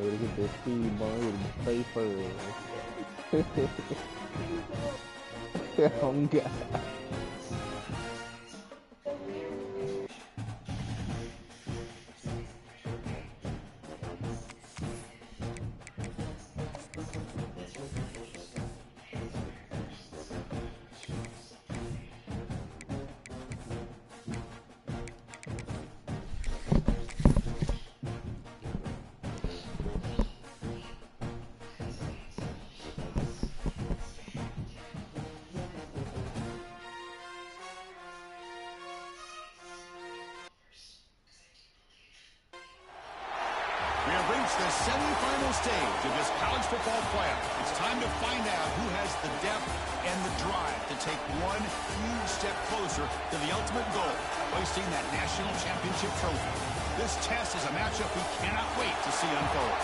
அவருக்கு ஜெஸ்டிமா ஒரு சைஃபர் அவங்க The semifinal stage of this college football playoff. It's time to find out who has the depth and the drive to take one huge step closer to the ultimate goal, hoisting that national championship trophy. This test is a matchup we cannot wait to see unfold.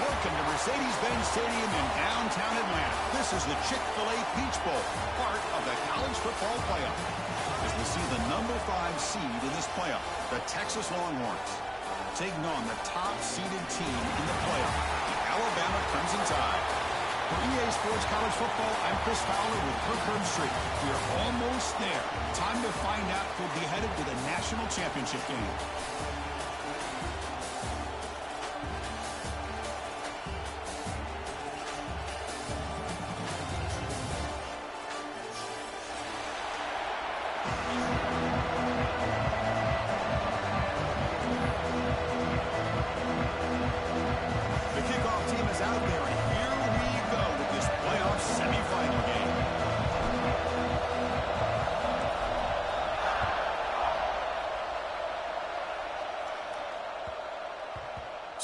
Welcome to Mercedes-Benz Stadium in downtown Atlanta. This is the Chick-fil-A Peach Bowl, part of the college football playoff. As we see the number 5 seed in this playoff, the Texas Longhorns, taking on the top-seeded team in the playoff, the Alabama Crimson Tide. For EA Sports College Football, I'm Chris Fowler with Kirk Herbstreit. We are almost there. Time to find out who'll be headed to the national championship game.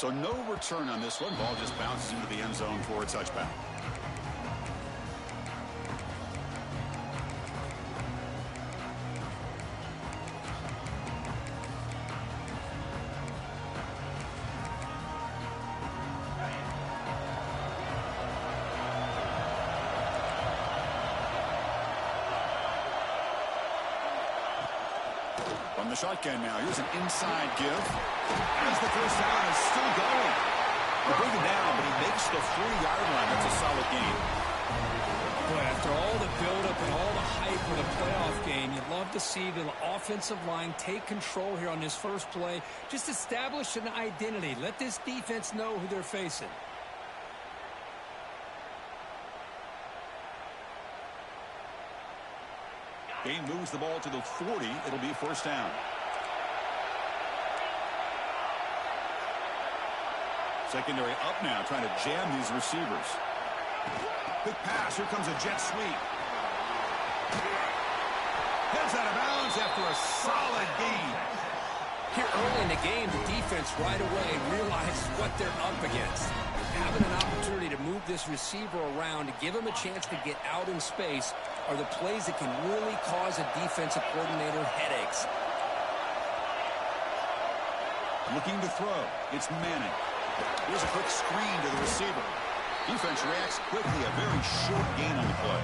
So no return on this one. Ball just bounces into the end zone for a touchback. From the shotgun now, here's an inside give. As the first down is still going. They bring him down, but he makes the 3-yard line. That's a solid game. Boy, after all the buildup and all the hype for the playoff game, you'd love to see the offensive line take control here on this first play. Just establish an identity. Let this defense know who they're facing. Gain moves the ball to the 40. It'll be first down. Secondary up now, trying to jam these receivers. Quick pass. Here comes a jet sweep. Heads out of bounds after a solid gain. Here early in the game, the defense right away realizes what they're up against. Having an opportunity to move this receiver around, to give him a chance to get out in space, are the plays that can really cause a defensive coordinator headaches. Looking to throw. It's Manning. Here's a quick screen to the receiver. Defense reacts quickly. A very short gain on the play.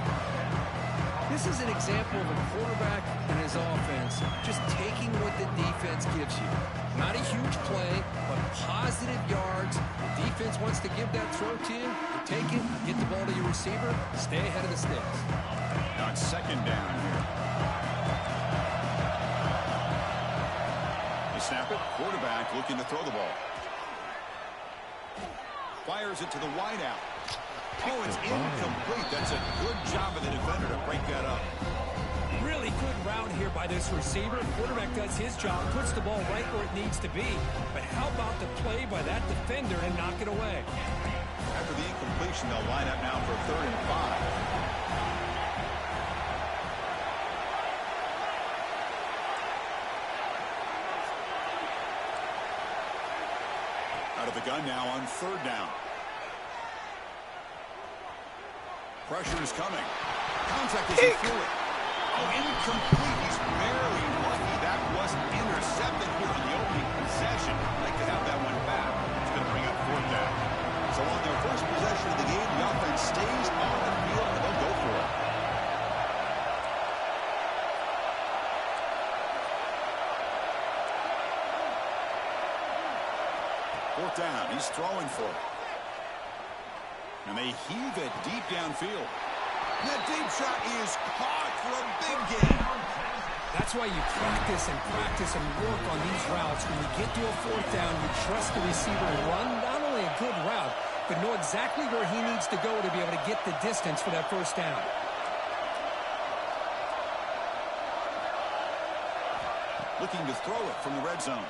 This is an example of a quarterback and his offense just taking what the defense gives you. Not a huge play, but positive yards. The defense wants to give that throw to you. You take it, get the ball to your receiver, stay ahead of the sticks. Now it's second down here. They snap it. Quarterback looking to throw the ball. Fires it to the wideout. Oh, it's incomplete. That's a good job of the defender to break that up. Really good route here by this receiver. Quarterback does his job, puts the ball right where it needs to be. But how about the play by that defender and knock it away? After the incompletion, they'll line up now for 3rd and 5. Out of the gun now on 3rd down. Pressure is coming. Contact is through it. Oh, incomplete. He's barely lucky that wasn't intercepted here in the opening possession. They could have that one back. It's going to bring up 4th down. So on their first possession of the game, the offense stays on the field and they'll go for it. Fourth down. He's throwing for it. And they heave it deep downfield. And that deep shot is caught for a big gain. That's why you practice and work on these routes. When you get to a fourth down, you trust the receiver to run not only a good route, but know exactly where he needs to go to be able to get the distance for that first down. Looking to throw it from the red zone.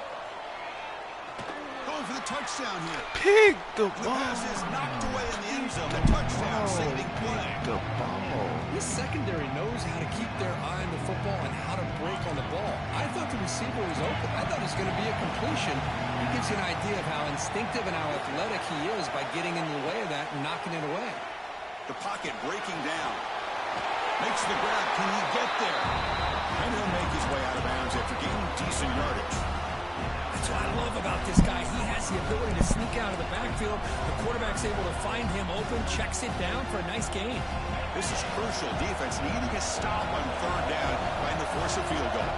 Going for the touchdown here. Pick the The ball. pass is knocked away in the end zone. The touchdown saving play. The ball. This secondary knows how to keep their eye on the football and how to break on the ball. I thought the receiver was open. I thought it was going to be a completion. It gives you an idea of how instinctive and how athletic he is by getting in the way of that and knocking it away. The pocket breaking down. Makes the grab. Can he get there? And he'll make his way out of bounds after gaining decent yardage. That's what I love about this guy. He has the ability to sneak out of the backfield. The quarterback's able to find him open, checks it down for a nice gain. This is crucial. Defense needing a stop on third down, trying to force a field goal.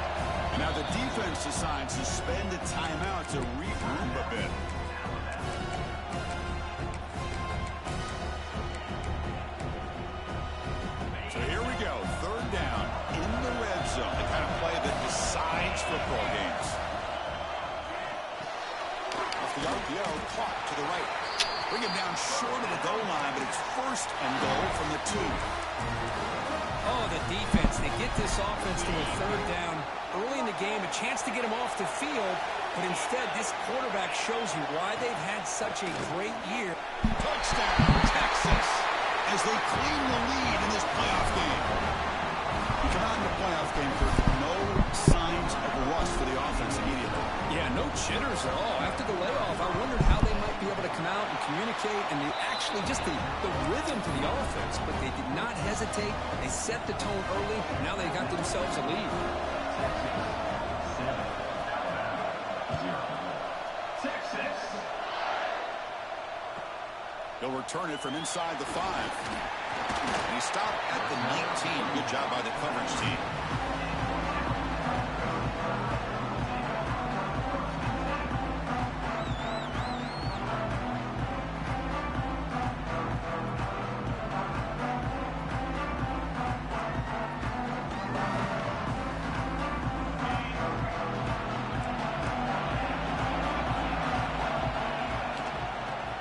And now the defense decides to spend a timeout to regroup a bit. So here we go. Third down in the red zone. The kind of play that decides football games. Off the RPO, caught to the right. Bring him down short of the goal line, but it's first and goal from the 2. Oh, the defense. They get this offense to a third down early in the game, a chance to get him off the field, but instead this quarterback shows you why they've had such a great year. Touchdown, Texas, as they claim the lead in this playoff game. You come out in the playoff game, there's no signs of rust for the offense immediately. Yeah, no jitters at all. After the layoff, I wondered how they might be able to come out and communicate and actually just the rhythm to the offense, but they did not hesitate. They set the tone early. Now they got themselves a lead. He'll return it from inside the 5. And he stopped at the 19. Good job by the coverage team.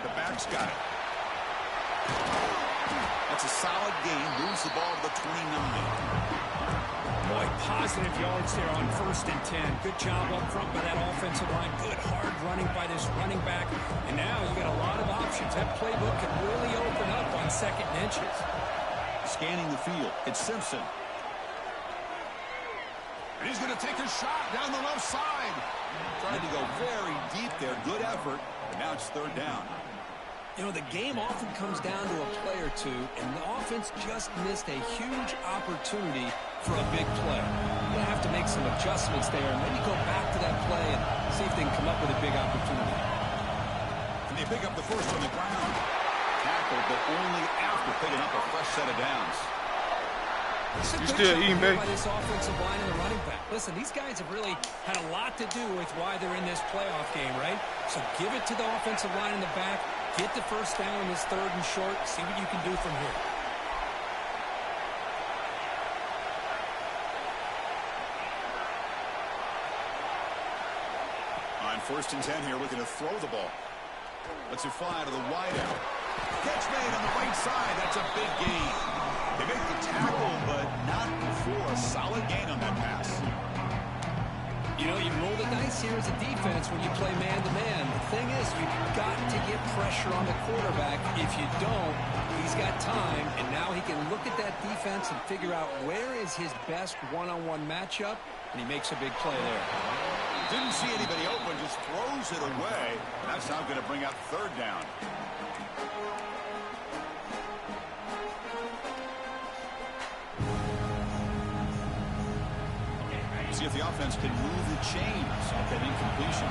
The back's got it. That's a solid gain. Moves the ball to the 29. Boy, positive yards there on 1st and 10. Good job up front by that offensive line. Good hard running by this running back. And now you got a lot of options. That playbook can really open up on 2nd and inches. Scanning the field. It's Simpson. And he's going to take a shot down the left side. Trying to go very deep there. Good effort. And now it's third down. You know, the game often comes down to a play or two, and the offense just missed a huge opportunity for a big play. You're going to have to make some adjustments there and maybe go back to that play and see if they can come up with a big opportunity. And they pick up the first on the ground. Tackled, but only after picking up a fresh set of downs. You still eating, babe? By this offensive line and the running back. Listen, these guys have really had a lot to do with why they're in this playoff game, right? So give it to the offensive line in the back. Get the first down in this 3rd and short. See what you can do from here. On 1st and 10 here, looking to throw the ball. Lets it fly to the wideout. Catch made on the right side. That's a big gain. They make the tackle, but not before a solid gain on that pass. You know, you roll the dice here as a defense when you play man-to-man. The thing is, you've got to get pressure on the quarterback. If you don't, he's got time, and now he can look at that defense and figure out where is his best one-on-one matchup, and he makes a big play there. Didn't see anybody open, just throws it away. And that's now going to bring up third down. See if the offense can move the chains off that incompletion.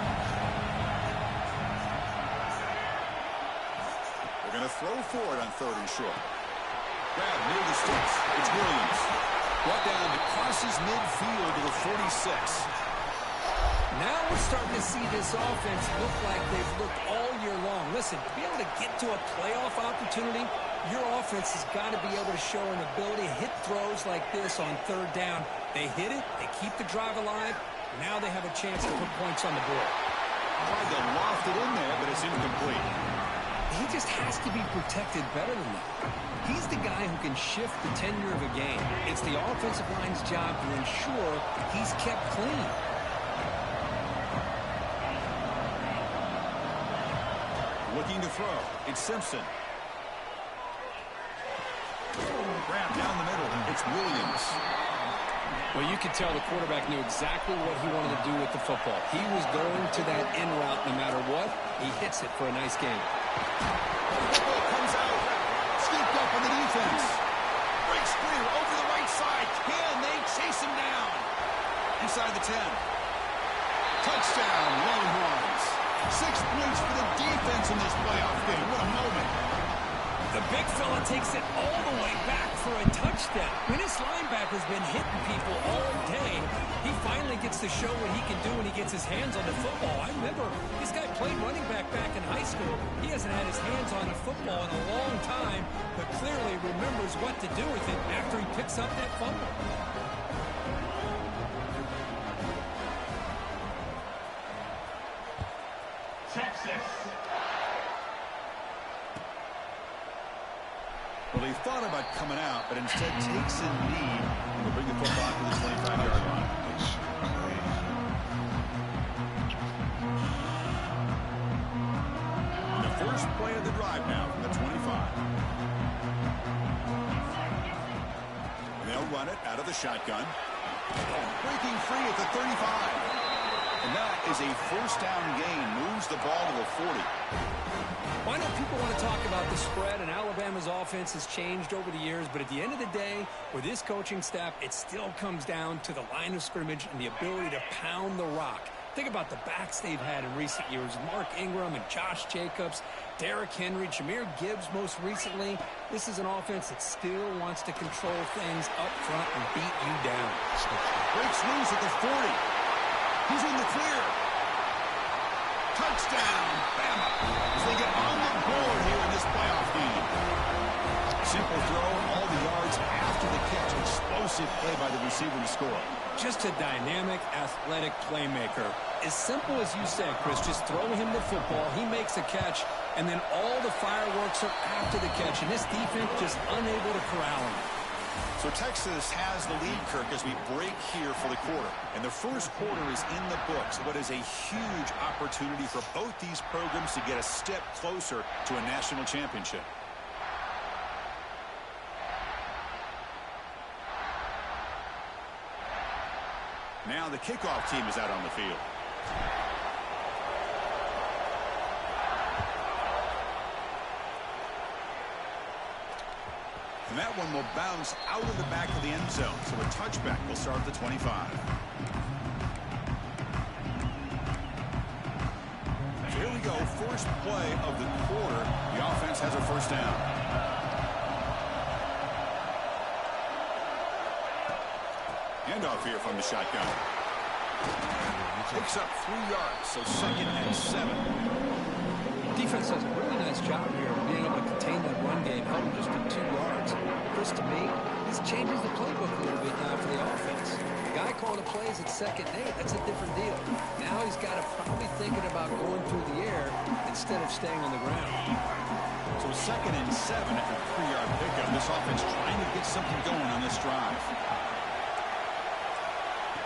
They're going to throw for it on 3rd and short. Grab near the sticks. It's Williams. Brought down, it crosses midfield to the 46. Now we're starting to see this offense look like they've looked all year long. Listen, to be able to get to a playoff opportunity, your offense has got to be able to show an ability to hit throws like this on third down. They hit it, they keep the drive alive, now they have a chance to put points on the board. Tried to loft it in there, but it's incomplete. He just has to be protected better than that. He's the guy who can shift the tenure of a game. It's the offensive line's job to ensure he's kept clean. Looking to throw. It's Simpson. Grab down the middle. It's Williams. Well, you could tell the quarterback knew exactly what he wanted to do with the football. He was going to that in route no matter what. He hits it for a nice game. Football comes out. Scooped up on the defense. Breaks clear over the right side. Can they chase him down? Inside the 10. Touchdown, Longhorns. 6 points for the defense in this playoff game. What a moment. The big fella takes it all the way back for a touchdown. When his linebacker's been hitting people all day, he finally gets to show what he can do when he gets his hands on the football. I remember this guy played running back in high school. He hasn't had his hands on a football in a long time, but clearly remembers what to do with it after he picks up that fumble. Texas. Well, he thought about coming out, but instead takes a knee and will bring the football to the 25-yard line. And the first play of the drive now from the 25. And they'll run it out of the shotgun. Breaking free at the 35. And that is a first down gain. Moves the ball to the 40. Well, I know people want to talk about the spread, and Alabama's offense has changed over the years, but at the end of the day, with this coaching staff, it still comes down to the line of scrimmage and the ability to pound the rock. Think about the backs they've had in recent years. Mark Ingram and Josh Jacobs, Derrick Henry, Jahmyr Gibbs most recently. This is an offense that still wants to control things up front and beat you down. Breaks loose at the 40. He's in the clear. Touchdown, Bama, as they get on the board here in this playoff game. Simple throw, all the yards after the catch. Explosive play by the receiver to score. Just a dynamic, athletic playmaker. As simple as you said, Chris, just throw him the football, he makes a catch, and then all the fireworks are after the catch, and this defense just unable to corral him. So Texas has the lead, Kirk, as we break here for the quarter. And the first quarter is in the books. What is a huge opportunity for both these programs to get a step closer to a national championship. Now the kickoff team is out on the field. And that one will bounce out of the back of the end zone. So a touchback will start at the 25. So here we go. First play of the quarter. The offense has a first down. Handoff here from the shotgun. Picks up 3 yards, so 2nd and 7. Defense does a really nice job here of being able to contain that run game, held them just to 2 yards. Chris, to me, this changes the playbook a little bit now for the offense. The guy calling the plays at 2nd and 8, that's a different deal. Now he's got to probably thinking about going through the air instead of staying on the ground. So 2nd and 7 after 3-yard pickup. This offense trying to get something going on this drive.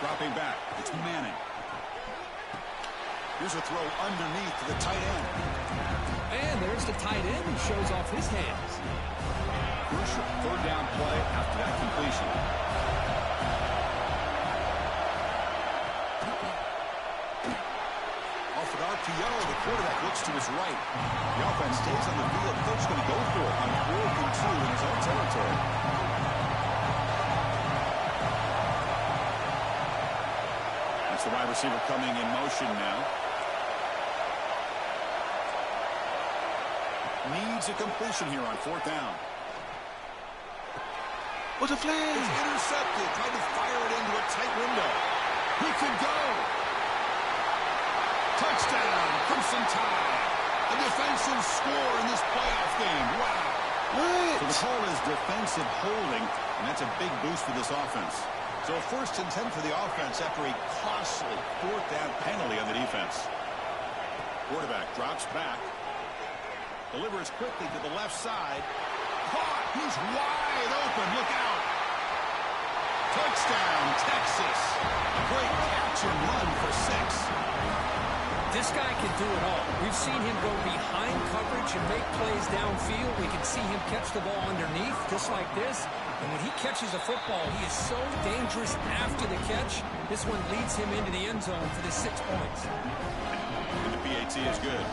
Dropping back, it's Manning. Here's a throw underneath to the tight end. And there's the tight end who shows off his hands. Crucial 3rd down play after that completion. Off an RPO, the quarterback looks to his right. The offense stays on the field. The coach is going to go for it on 4th and 2 in his own territory. That's the wide receiver coming in motion now. Needs a completion here on 4th down. What a play! It's intercepted. Tried to fire it into a tight window. He could go. Touchdown, Crimson Tide. A defensive score in this playoff game. Wow. So the call is defensive holding, and that's a big boost for this offense. So 1st and 10 for the offense after a costly 4th down penalty on the defense. Quarterback drops back. Delivers quickly to the left side. Caught. He's wide open. Look out. Touchdown, Texas. A great catch and run for 6. This guy can do it all. We've seen him go behind coverage and make plays downfield. We can see him catch the ball underneath, just like this. And when he catches the football, he is so dangerous after the catch. This one leads him into the end zone for the 6 points. And the PAT is good.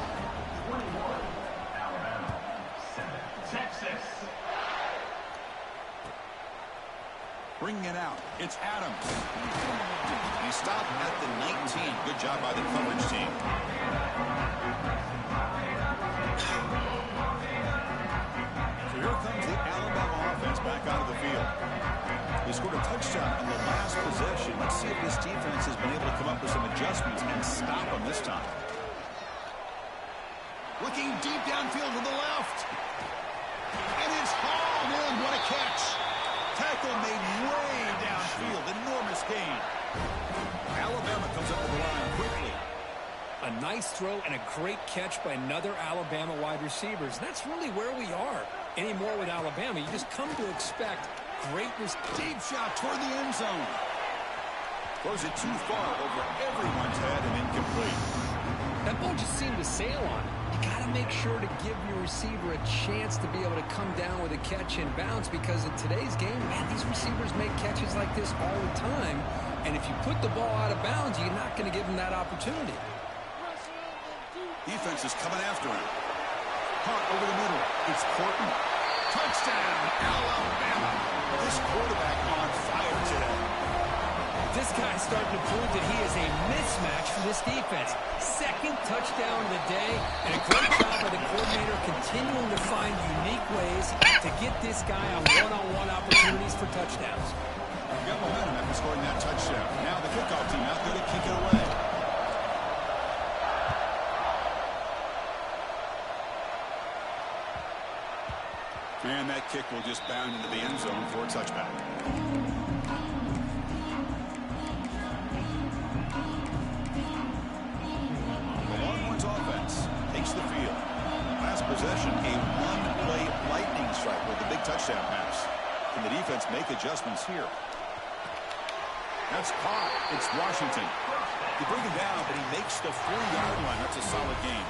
Texas. Bringing it out. It's Adams. He stopped at the 19. Good job by the coverage team. So here comes the Alabama offense back out of the field. He scored a touchdown on the last possession. Let's see if this defense has been able to come up with some adjustments and stop him this time. Looking deep downfield to the left. And it's hauled in. What a catch. Tackle made way downfield. Enormous gain. Alabama comes up to the line quickly. A nice throw and a great catch by another Alabama wide receivers. That's really where we are anymore with Alabama. You just come to expect greatness. Deep shot toward the end zone. Throws it too far over everyone's head and incomplete. That ball just seemed to sail on it. You got to make sure to give your receiver a chance to be able to come down with a catch and bounce, because in today's game, man, these receivers make catches like this all the time. And if you put the ball out of bounds, you're not going to give them that opportunity. Defense is coming after him. Caught over the middle. It's Horton. Touchdown, Alabama. This quarterback on fire today. This guy's starting to prove that he is a mismatch for this defense. 2nd touchdown of the day, and a great job by the coordinator continuing to find unique ways to get this guy on one-on-one opportunities for touchdowns. Got momentum after scoring that touchdown. Now the kickoff team out there to kick it away. And that kick will just bound into the end zone for a touchback. The Longhorns offense takes the field. Last possession, a one-play lightning strike with the big touchdown pass. Can the defense make adjustments here? That's caught. It's Washington. You bring him down, but he makes the 4-yard line. That's a solid game.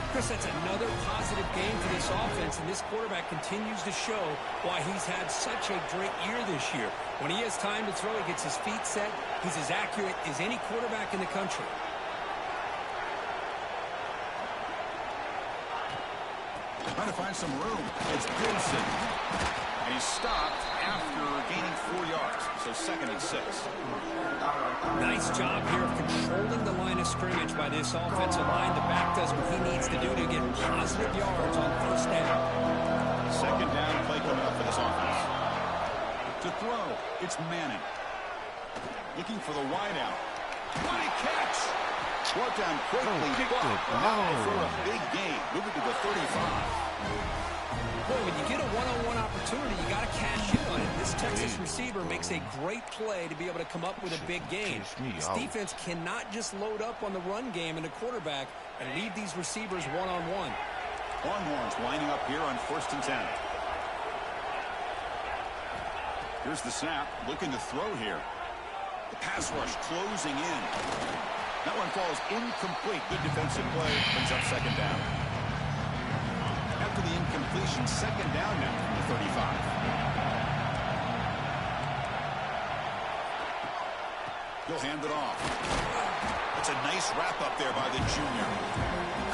Chris, that's another positive game for this offense, and this quarterback continues to show why he's had such a great year this year. When he has time to throw, he gets his feet set. He's as accurate as any quarterback in the country. Trying to find some room. It's Gibson. And he's stopped after gaining 4 yards. So 2nd and 6. Nice job here of controlling the line of scrimmage by this offensive line. The back does what he needs to do to get positive yards on 1st down. 2nd down play coming up for this offense. To throw, it's Manning. Looking for the wideout. What a catch! Brought down quickly, for a big gain. Moving to the 35. Boy, when you get a one-on-one opportunity, you got to cash in on it. This Texas receiver makes a great play to be able to come up with a big gain. This defense cannot just load up on the run game and the quarterback and leave these receivers one-on-one. Longhorns lining up here on 1st and 10. Here's the snap. Looking to throw here. The pass rush closing in. That one falls incomplete. Good defensive play. Brings up 2nd down. After the incompletion, 2nd down now from the 35. He'll hand it off. That's a nice wrap-up there by the junior.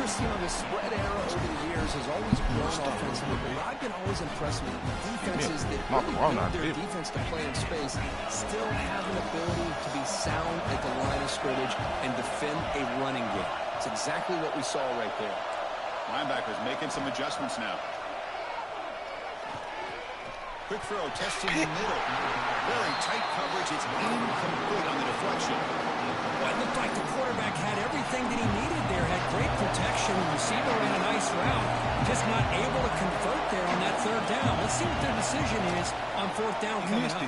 Chris, you know, the spread era over the years has always grown offensively, but I've been always impressed with defenses that really build their defense to play in space, still have an ability to be sound at the line of scrimmage and defend a running game. It's exactly what we saw right there. Linebackers making some adjustments now. Quick throw, testing the middle. Very tight coverage. It's incomplete on the deflection. Well, it looked like the quarterback had everything possession. The receiver ran a nice route, just not able to convert there on that third down. Let's see what their decision is on fourth down coming up.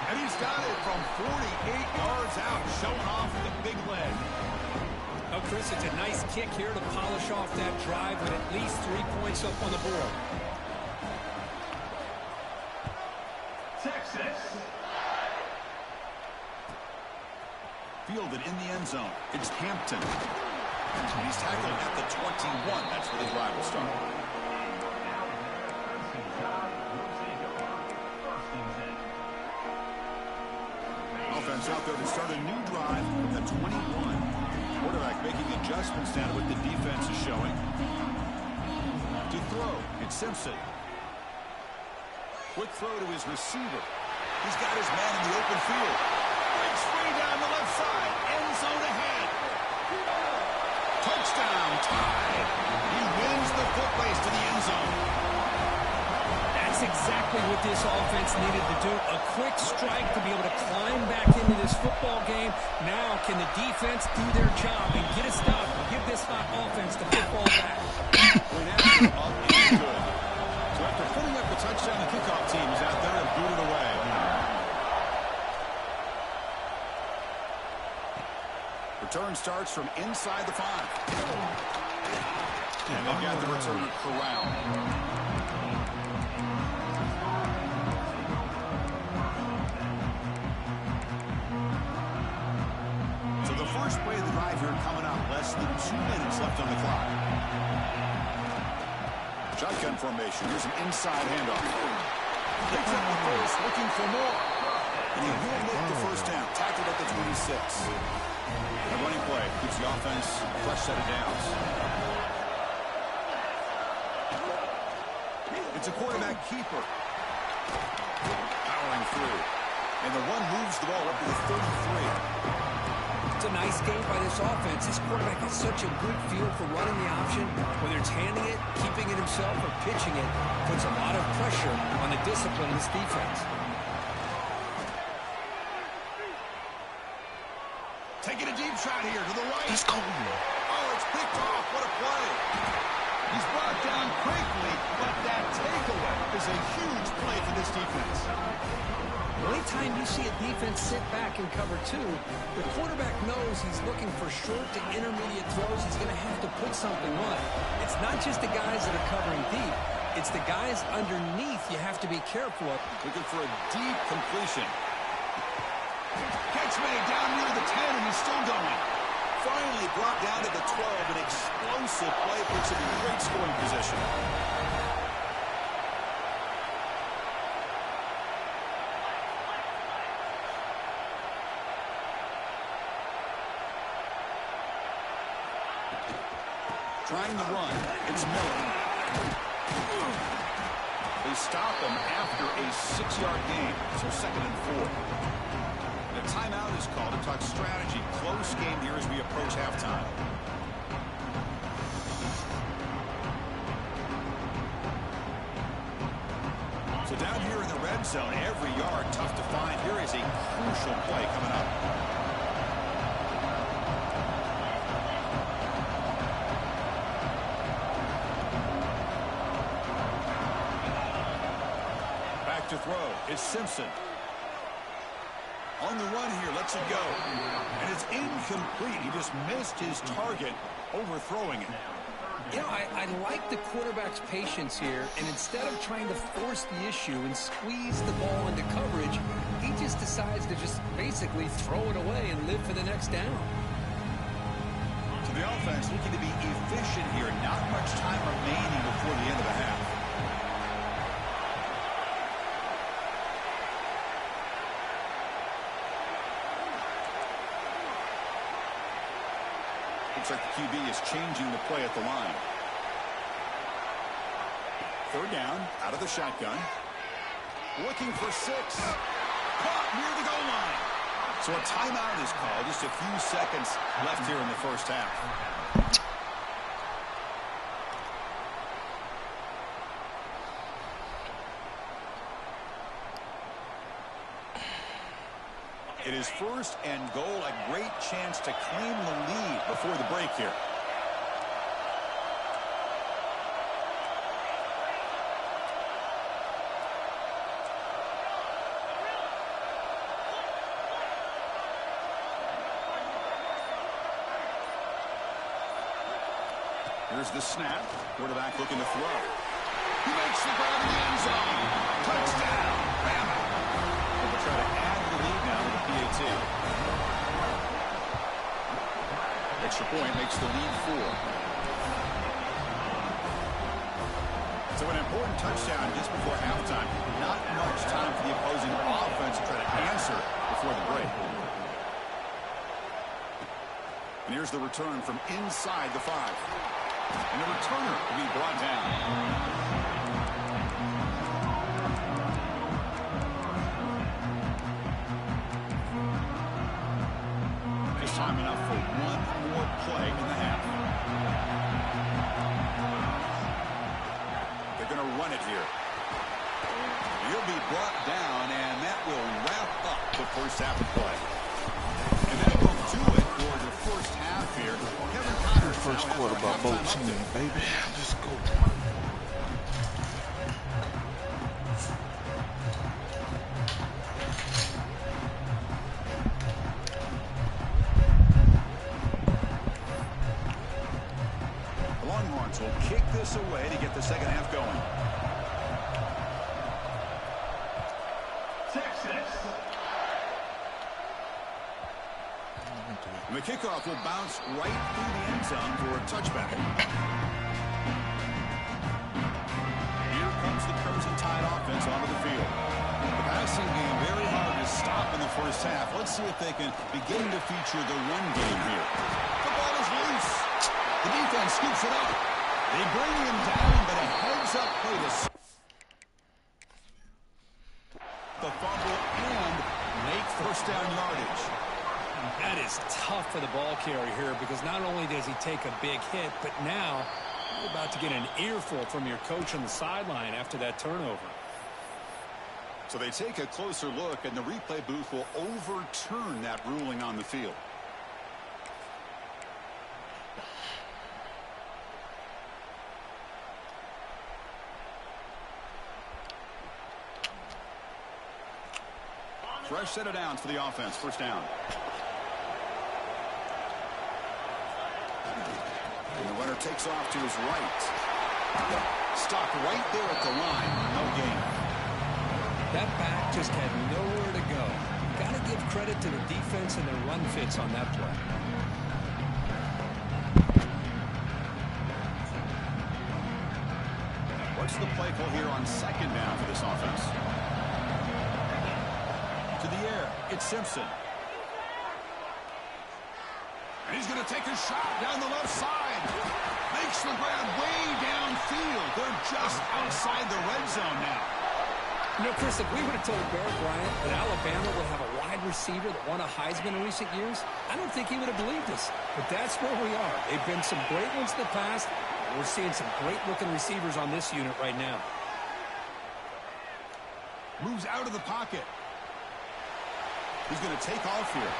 And he's got it from 48 yards out, showing off the big leg. Oh, Chris, it's a nice kick here to polish off that drive with at least 3 points up on the board. Texas. Fielded in the end zone. It's Hampton. He's tackled at the 21. That's where the drive will start. Offense out there to start a new drive from the 21. Quarterback making adjustments down to what the defense is showing. To throw, it's Simpson. Quick throw to his receiver. He's got his man in the open field. Breaks free down the left side. End zone ahead. Touchdown, tied. He wins the foot race to the end zone. That's exactly what this offense needed to do. A quick strike to be able to climb back into this football game. Now can the defense do their job and get a stop and give this hot offense the football back? Went after up and good. So after putting up the touchdown, the kickoff team is out there and boot it away. Return starts from inside the 5. And they've got the return corralled. First play of the drive here coming up. Less than 2 minutes left on the clock. Shotgun formation. Here's an inside handoff. Picks up the pace, looking for more. And he will make the first down. Tackled at the 26. A running play keeps the offense a fresh set of downs. It's a quarterback keeper. Powering through. And the run moves the ball up to the 33. It's a nice game by this offense. This quarterback has such a good feel for running the option. Whether it's handing it, keeping it himself, or pitching it, puts a lot of pressure on the discipline of this defense. Taking a deep shot here to the right. Let's go. Oh, it's picked off. What a play. He's brought down quickly, but that takeaway is a huge play for this defense. Anytime you see a defense sit back and cover 2, the quarterback knows he's looking for short to intermediate throws. He's going to have to put something on it. It's not just the guys that are covering deep. It's the guys underneath you have to be careful of. Looking for a deep completion. Catch made down near the 10, and he's still going. Finally brought down to the 12. An explosive play puts him in great scoring position. Trying to run. It's Miller. They stop him after a 6-yard gain, so 2nd and 4. The timeout is called to talk strategy. Close game here as we approach halftime. So down here in the red zone, every yard tough to find. Here is a crucial play coming up. To throw is Simpson. On the run here, lets it go. And it's incomplete. He just missed his target, overthrowing it. You know, I like the quarterback's patience here, and instead of trying to force the issue and squeeze the ball into coverage, he just decides to just basically throw it away and live for the next down. So the offense looking to be efficient here. Not much time remaining before the end of the half. Looks like the QB is changing the play at the line. 3rd down, out of the shotgun. Looking for 6. Caught near the goal line. So a timeout is called. Just a few seconds left here in the first half. It is 1st and goal, a great chance to claim the lead before the break here. Here's the snap. Quarterback looking to throw. He makes the grab in the end zone. Touchdown, Bama. They'll try to add to the lead now with the PAT. Extra point makes the lead 4. So an important touchdown just before halftime. Not much time for the opposing offense to try to answer before the break. And here's the return from inside the 5. And the returner will be brought down. Just time enough for one more play in the half. They're going to run it here. He'll be brought down, and that will wrap up the first half of play. And that will do it for the first half here. Kevin Connors. First quarter by both teams, baby. Let's go. The Longhorns will kick this away to get the second half going. And the kickoff will bounce right through the end zone for a touchback. Here comes the Crimson Tide offense onto the field. The passing game very hard to stop in the first half. Let's see if they can begin to feature the run game here. The ball is loose. The defense scoops it up. They bring him down, but a heads-up play to the fumble and make first down yardage. That is tough for the ball carrier here because not only does he take a big hit, but now you're about to get an earful from your coach on the sideline after that turnover. So they take a closer look, and the replay booth will overturn that ruling on the field. Fresh set of downs for the offense. First down. And the runner takes off to his right. Stopped right there at the line. No gain. That back just had nowhere to go. Got to give credit to the defense and their run fits on that play. What's the play call here on second down for this offense? To the air, it's Simpson. And he's going to take a shot down the left side. Makes the grab way downfield. They're just outside the red zone now. You know, Chris, if we would have told Bear Bryant that Alabama would have a wide receiver that won a Heisman in recent years, I don't think he would have believed us. But that's where we are. They've been some great ones in the past. We're seeing some great-looking receivers on this unit right now. Moves out of the pocket. He's going to take off here.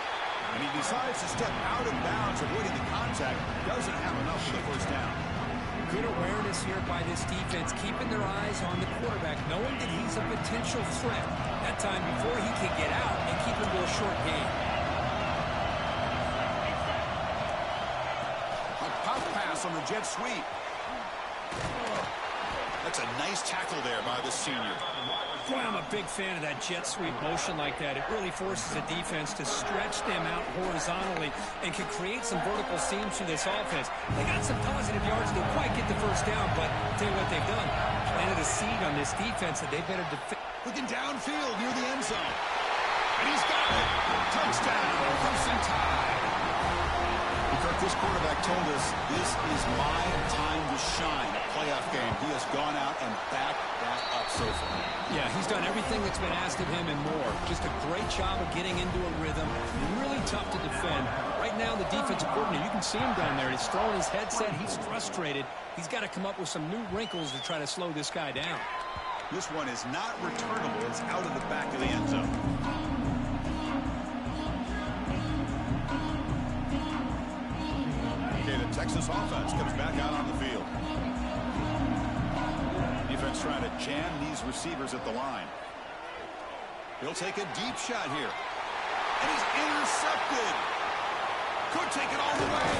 And he decides to step out of bounds, avoiding the contact. Doesn't have enough for the first down. Good awareness here by this defense, keeping their eyes on the quarterback, knowing that he's a potential threat. That time before he can get out and keep him to a short game. A pop pass on the jet sweep. That's a nice tackle there by the senior. Boy, I'm a big fan of that jet sweep motion like that. It really forces the defense to stretch them out horizontally and can create some vertical seams through this offense. They got some positive yards. Didn't quite get the first down, but I'll tell you what they've done. Planted a seed on this defense that they better defend. Looking downfield near the end zone. And he's got it. Touchdown, Crimson Tide. Kirk, this quarterback told us this is my time to shine. A playoff game. He has gone out and backed that up so far. Yeah, he's done everything that's been asked of him and more. Just a great job of getting into a rhythm. Really tough to defend. Right now, the defensive coordinator, you can see him down there. He's throwing his headset. He's frustrated. He's got to come up with some new wrinkles to try to slow this guy down. This one is not returnable. It's out of the back of the end zone. Okay, the Texas offense comes back out on the field. Defense trying to jam these receivers at the line. He'll take a deep shot here. And he's intercepted. Could take it all the way.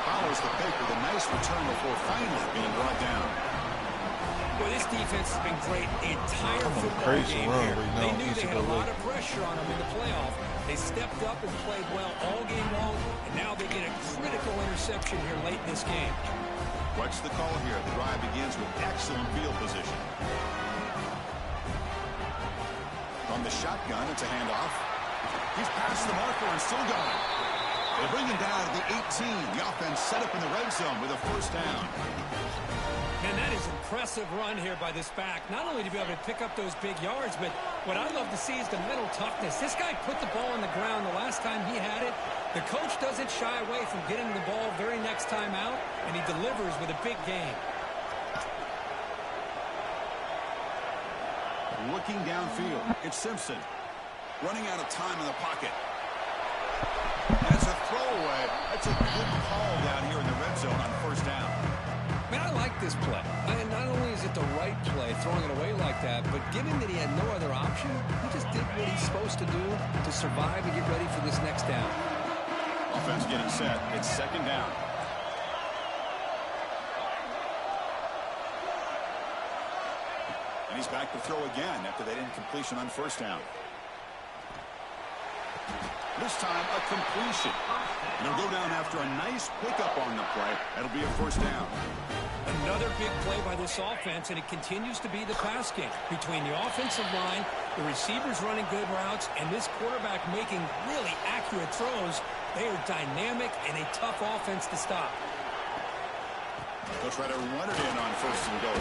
follows the pick with a nice return before finally being brought down. Well, this defense has been great the entire football crazy game run here. right now. They knew This they is had a the lot way. of pressure on them in the playoff. They stepped up and played well all game long, and now they get a critical interception here late in this game. What's the call here? The drive begins with excellent field position. From the shotgun, it's a handoff. He's past the marker and still going. They bring him down to the 18. The offense set up in the red zone with a first down. Man, that is an impressive run here by this back. Not only to be able to pick up those big yards, but what I love to see is the mental toughness. This guy put the ball on the ground the last time he had it. The coach doesn't shy away from getting the ball very next time out, and he delivers with a big game. Looking downfield, it's Simpson. Running out of time in the pocket. And it's a throwaway. That's a good call down here in the red zone on first down. Man, I like this play. And not only is it the right play, throwing it away like that, but given that he had no other option, he just did what he's supposed to do to survive and get ready for this next down. Offense getting set. It's second down. And he's back to throw again after that incompletion on first down. This time, a completion. And he'll go down after a nice pickup on the play. That'll be a first down. Another big play by this offense, and it continues to be the pass game. Between the offensive line, the receivers running good routes, and this quarterback making really accurate throws, they are dynamic and a tough offense to stop. They'll try to run it in on first and goal.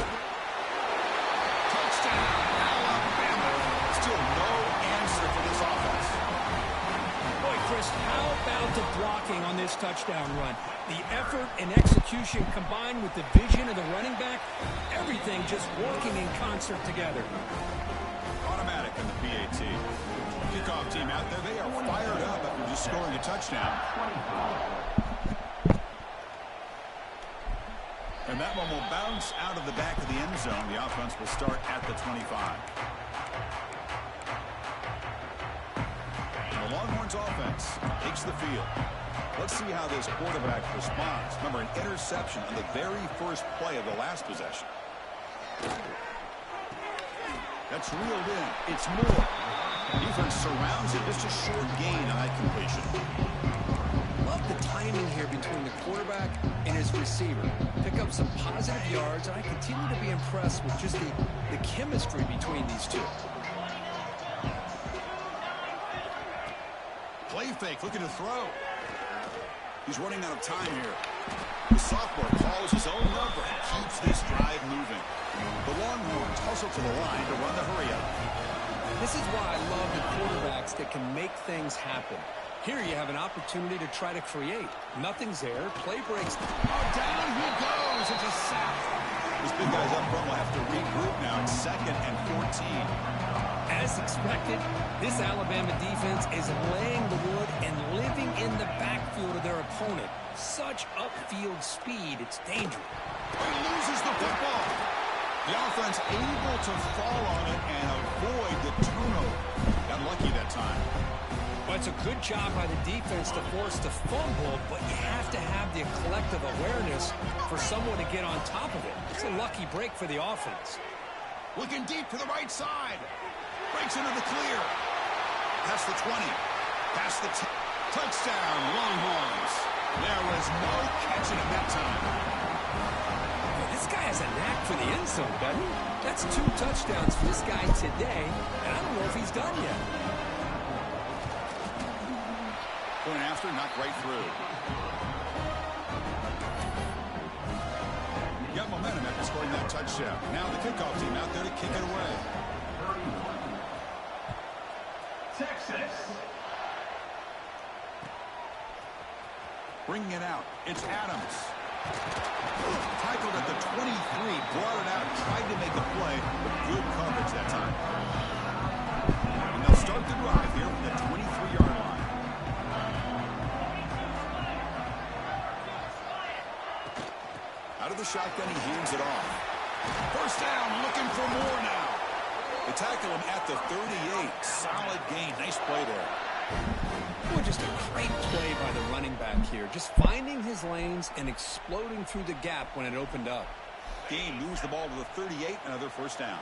Touchdown, Alabama. Still no answer for this offense. Boy, Chris, how about the blocking on this touchdown run? The effort and execution combined with the vision of the running back, everything just working in concert together. Automatic in the PAT. Kickoff team out there. They are fired up after just scoring a touchdown. And that one will bounce out of the back of the end zone. The offense will start at the 25. The Longhorns offense takes the field. Let's see how this quarterback responds. Remember, an interception on the very first play of the last possession. That's reeled in. It's Moore. Defense surrounds it. Just a short gain on that completion. Love the timing here between the quarterback and his receiver. Pick up some positive yards, and I continue to be impressed with just the chemistry between these two. Play fake, looking to throw. He's running out of time here. The sophomore calls his own number and keeps this drive moving. The Longhorns hustle to the line to run the hurry up. This is why I love the quarterbacks that can make things happen. Here you have an opportunity to try to create. Nothing's there. Play breaks. Oh, down he goes. It's a sack. These big guys up front will have to regroup now. It's 2nd and 14. As expected, this Alabama defense is laying the wood and living in the backfield of their opponent. Such upfield speed, it's dangerous. He loses the football. The offense able to fall on it and avoid the turnover. Got lucky that time. Well, it's a good job by the defense to force the fumble, but you have to have the collective awareness for someone to get on top of it. It's a lucky break for the offense. Looking deep to the right side. Breaks into the clear. Past the 20. Past the 10. Touchdown, Longhorns. There was no catching him that time. This guy has a knack for the end zone, doesn't he? That's 2 touchdowns for this guy today, and I don't know if he's done yet. Going after, knocked right through. Got momentum after scoring that touchdown. Now the kickoff team out there to kick it away. Texas. Bringing it out. It's Adams. Tackled at the 23. Brought it out. Tried to make a play, but good coverage that time. And they'll start the drive here from the 23-yard line. Out of the shotgun, he hands it off. First down, looking for more now. They tackle him at the 38. Solid gain. Nice play there. Boy, just a great play by the running back here. Just finding his lanes and exploding through the gap when it opened up. Gain moves the ball to the 38, another first down.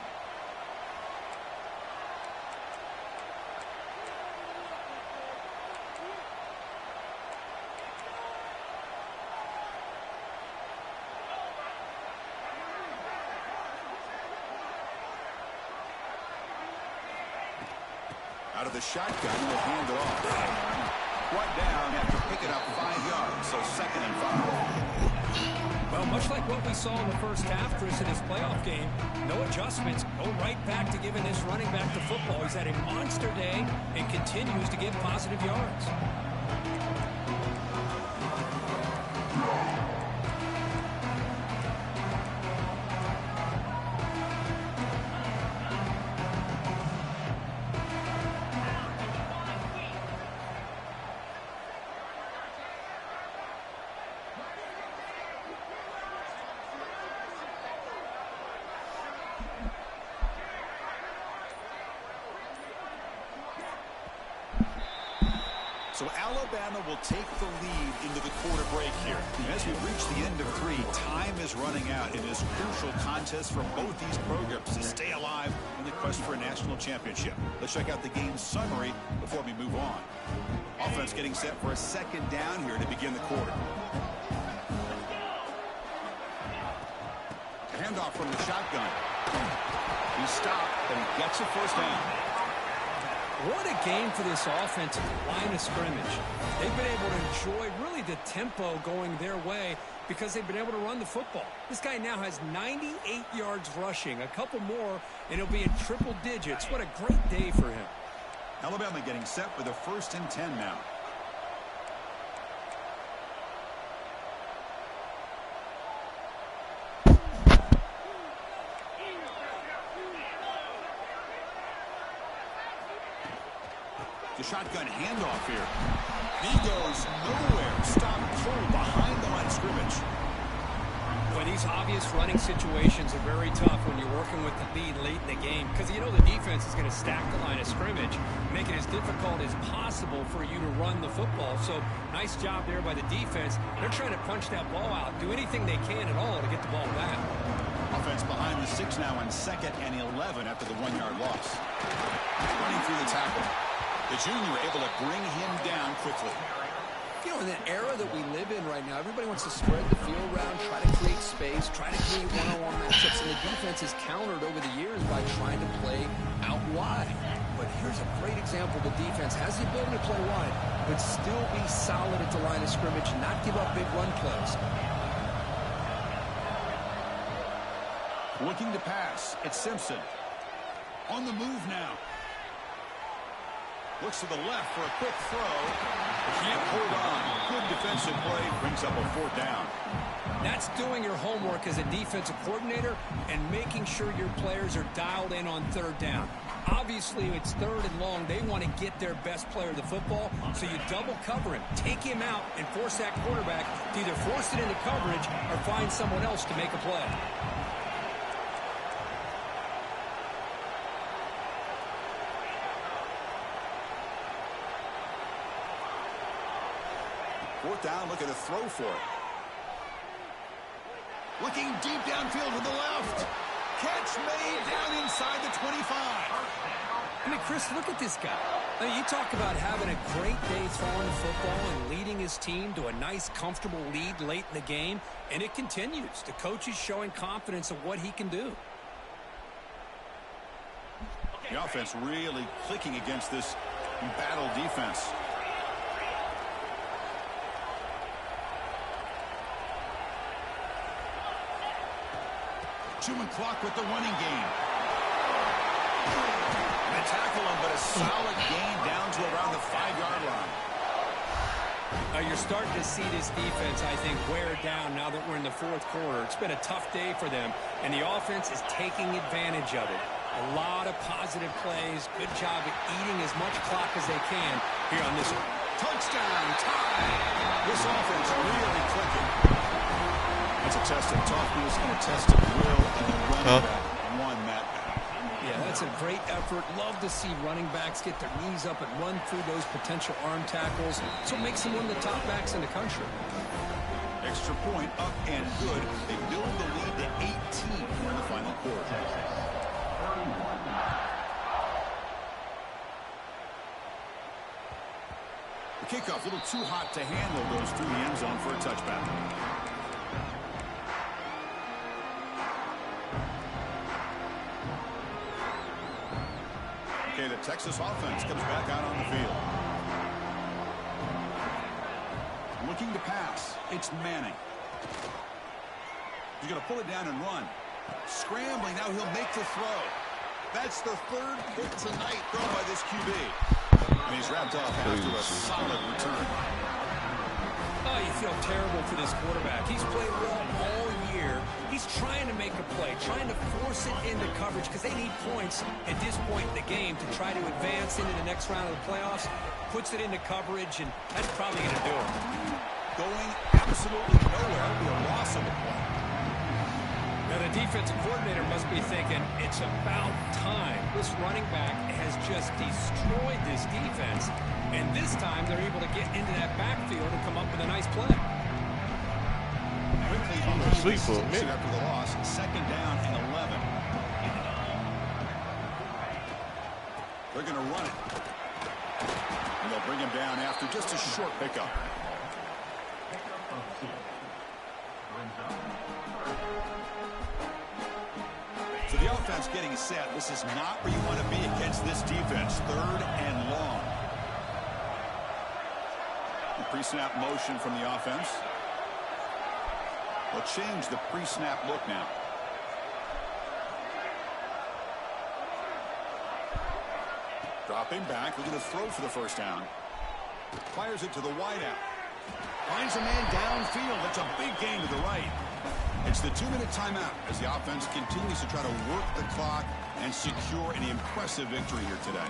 Out of the shotgun, will hand it off. Brought down after picking up 5 yards, so 2nd and 5. Well, much like what we saw in the first half, Chris, in this playoff game, no adjustments. Go right back to giving this running back the football. He's had a monster day and continues to get positive yards. So Alabama will take the lead into the quarter break here. And as we reach the end of 3, time is running out in this crucial contest for both these programs to stay alive in the quest for a national championship. Let's check out the game summary before we move on. Offense getting set for a 2nd down here to begin the quarter. Handoff from the shotgun. He stopped, but he gets a first down. What a game for this offensive line of scrimmage. They've been able to enjoy really the tempo going their way because they've been able to run the football. This guy now has 98 yards rushing, a couple more, and he'll be in triple digits. What a great day for him. Alabama getting set with a 1st and 10 now. The shotgun handoff here. He goes nowhere. Stop cold behind the line of scrimmage. Boy, these obvious running situations are very tough when you're working with the lead late in the game because you know the defense is going to stack the line of scrimmage, make it as difficult as possible for you to run the football. So nice job there by the defense. They're trying to punch that ball out, do anything they can at all to get the ball back. Offense behind the 6 now on 2nd and 11 after the 1-yard loss. Running through the tackle. The junior able to bring him down quickly. You know, in the era that we live in right now, everybody wants to spread the field around, try to create space, try to create one-on-one matchups, and the defense has countered over the years by trying to play out wide. But here's a great example. The defense has the ability to play wide, but still be solid at the line of scrimmage, not give up big run plays. Looking to pass. It's Simpson. On the move now. Looks to the left for a quick throw. Can't hold on. Good defensive play. Brings up a 4th down. That's doing your homework as a defensive coordinator and making sure your players are dialed in on 3rd down. Obviously, it's 3rd and long. They want to get their best player the football, so you double cover him, take him out, and force that quarterback to either force it into coverage or find someone else to make a play. Fourth down, looking to throw for it. Looking deep downfield to the left. Catch made down inside the 25. I mean, Chris, look at this guy. I mean, you talk about having a great day throwing the football and leading his team to a nice, comfortable lead late in the game, and it continues. The coach is showing confidence of what he can do. The offense really clicking against this battle defense. Chewing clock with the running game. They tackle him, but a solid gain down to around the 5-yard line. You're starting to see this defense, I think, wear down now that we're in the 4th quarter. It's been a tough day for them, and the offense is taking advantage of it. A lot of positive plays. Good job at eating as much clock as they can here on this one. Touchdown, tie. This offense really clicking. That's a test of toughness and a test of will, and the running back won that battle. Yeah, It's a great effort. Love to see running backs get their knees up and run through those potential arm tackles. So it makes him one of the top backs in the country. Extra point up and good. They build the lead to 18 in the final quarter. The kickoff a little too hot to handle, goes through the end zone for a touchback. Okay, the Texas offense comes back out on the field. Looking to pass. It's Manning. He's going to pull it down and run. Scrambling. Now he'll make the throw. That's the third pick tonight thrown by this QB. And he's wrapped up after a solid return. Oh, you feel terrible for this quarterback. He's played well all year. He's trying to make a play, trying to force it into coverage because they need points at this point in the game to try to advance into the next round of the playoffs. Puts it into coverage, and that's probably going to do it. Going absolutely nowhere. It'll be a loss of a play. Now, the defensive coordinator must be thinking, it's about time. This running back has just destroyed this defense, and this time they're able to get into that backfield and come up with a nice play. Quickly on the Sleep for a minute. after the loss, 2nd down and 11. They're going to run it. And they'll bring him down after just a short pickup. So the offense getting set. This is not where you want to be against this defense. 3rd and long. The pre-snap motion from the offense. They'll change the pre-snap look now. Dropping back, looking to throw for the first down. Fires it to the wideout. Finds a man downfield. That's a big gain to the right. It's the 2-minute timeout as the offense continues to try to work the clock and secure an impressive victory here today.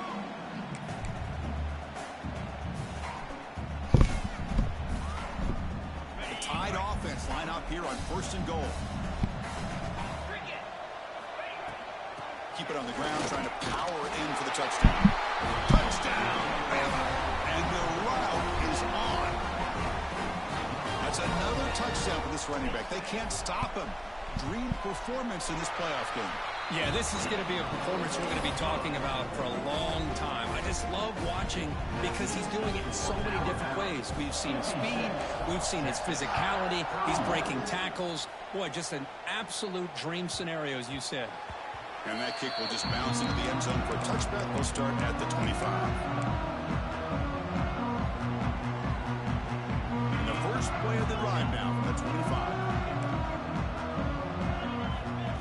The Tide offense line up here on 1st and goal. Keep it on the ground, trying to power in for the touchdown. Touchdown! And the route is on. That's another touchdown for this running back. They can't stop him. Dream performance in this playoff game. Yeah, this is going to be a performance we're going to be talking about for a long time. I just love watching because he's doing it in so many different ways. We've seen speed. We've seen his physicality. He's breaking tackles. Boy, just an absolute dream scenario, as you said. And that kick will just bounce into the end zone for a touchback. They'll start at the 25. And the first play of the drive now from the 25.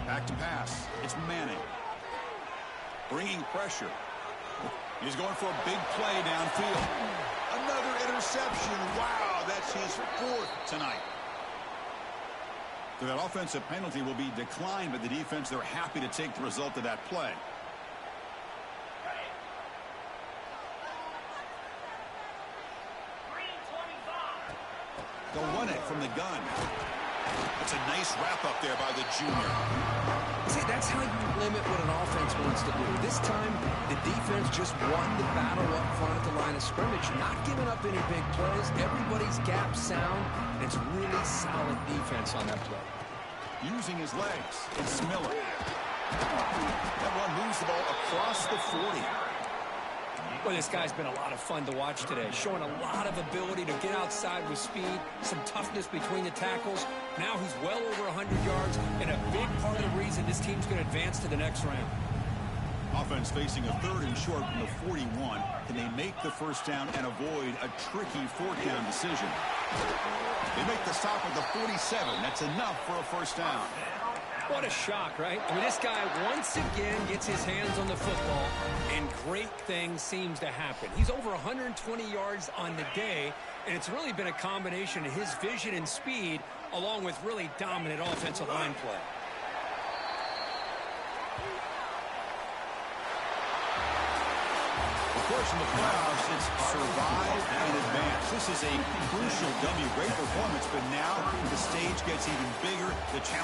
Back to pass. It's Manning. Bringing pressure. He's going for a big play downfield. Another interception. Wow, that's his 4th tonight. So that offensive penalty will be declined by the defense. They're happy to take the result of that play. They'll run it from the gun. It's a nice wrap up there by the junior. See, that's how you limit what an offense wants to do. This time, the defense just won the battle up front at the line of scrimmage, not giving up any big plays. Everybody's gap sound. It's really solid defense on that play. Using his legs, it's Miller. That one moves the ball across the 40. Well, this guy's been a lot of fun to watch today, showing a lot of ability to get outside with speed, some toughness between the tackles. Now he's well over 100 yards, and a big part of the reason this team's going to advance to the next round. Offense facing a 3rd and short from the 41. Can they make the first down and avoid a tricky 4th down decision? They make the stop at the 47. That's enough for a first down. What a shock, right? I mean, this guy once again gets his hands on the football, and great things seems to happen. He's over 120 yards on the day, and it's really been a combination of his vision and speed along with really dominant offensive line play. Of course, in the playoffs, it's survive and advance. This is a crucial W. Great performance, but now the stage gets even bigger. The challenge